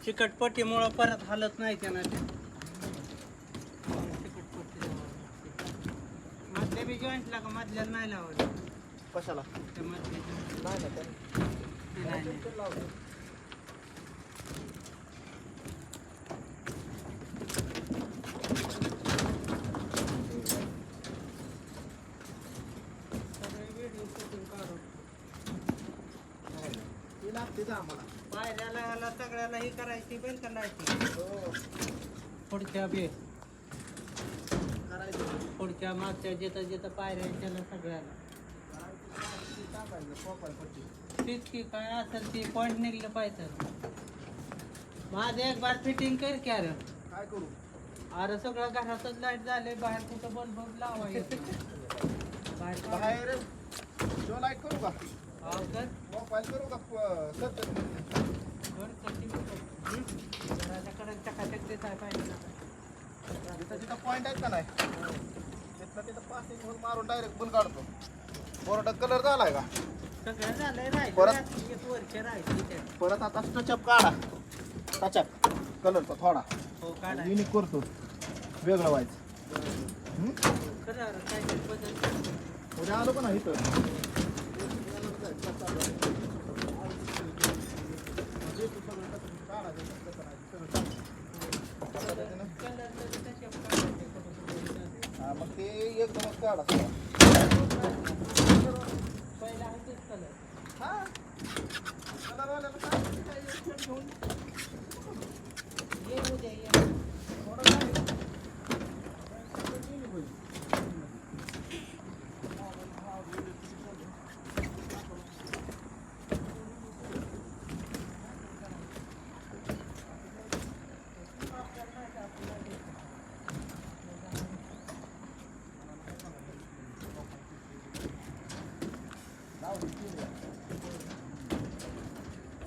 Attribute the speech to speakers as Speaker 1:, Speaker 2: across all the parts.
Speaker 1: चिकटपट्टीमुळं परत हालत नाही त्यानं ते. मधल्या बी जॉईंटला का मधल्याला नाही लावत
Speaker 2: कशाला
Speaker 1: ते मधले joint.
Speaker 2: नाही ना
Speaker 1: ते नाही नाही.
Speaker 2: त्याला लावलं.
Speaker 1: सगळे व्हिडिओ शूटिंग काढून
Speaker 2: ती लागतेच आम्हाला.
Speaker 1: पायऱ्याला ह्याला सगळ्याला ही करायची बेल करायची
Speaker 2: हो
Speaker 1: पुढच्या बी
Speaker 2: करायचं.
Speaker 1: पुढच्या मागच्या जिथं जिथं पायऱ्या आहेत त्याला सगळ्याला
Speaker 2: टाकायचं पोपाय पट्टी.
Speaker 1: तीच की काय असेल ती पॉईंट निघलं पाहिजे. माझं एक बार फिटिंग कर की अरे.
Speaker 2: काय करू
Speaker 1: अरे सगळं घरातच लाईट झाले बाहेर कुठं बल्ब लावायचं बाहेर
Speaker 2: बाहेर शो लाईट करू का
Speaker 1: हाव तर
Speaker 2: मोबाईल करू का सध्या
Speaker 1: घर कशी घराच्याकडे चकाचक देता पाहिजे ना.
Speaker 2: तिथं तिथं पॉईंट आहेत का नाही तिथं तिथं पासिंग होऊन मारून डायरेक्ट बुल काढतो. बोर्डात कलर झालाय का
Speaker 1: सगळं झालंय
Speaker 2: परत?
Speaker 1: राहिलं एक वर्ष राहिली त्यात.
Speaker 2: परत आता टचअप काढा टचअप कलरचा थोडा
Speaker 1: हो काढा
Speaker 2: युनिक करतो वेगळं व्हायचं.
Speaker 1: खरं अरे काय तरी बदल
Speaker 2: उद्या आलो का नाही इथं हा मग ते एकदमच काढा
Speaker 1: पहिला आहे तेच कलर.
Speaker 2: हा कलरवाल्याला काय एक शर्ट घेऊन
Speaker 1: ये उद्या ये
Speaker 2: थोडं काय होईल.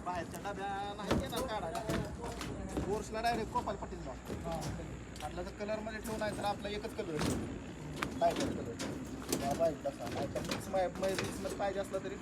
Speaker 2: बाहेरच्या डब्या नाही येणार काढायला कोर्सला डायरेक्ट कोपाल पट्टील आपला जर कलरमध्ये ठेवून आहे तर आपला एकच कलर पाहिजे कलर पाहिजे तसा नाही तर मिक्स मध्ये पाहिजे असला तरी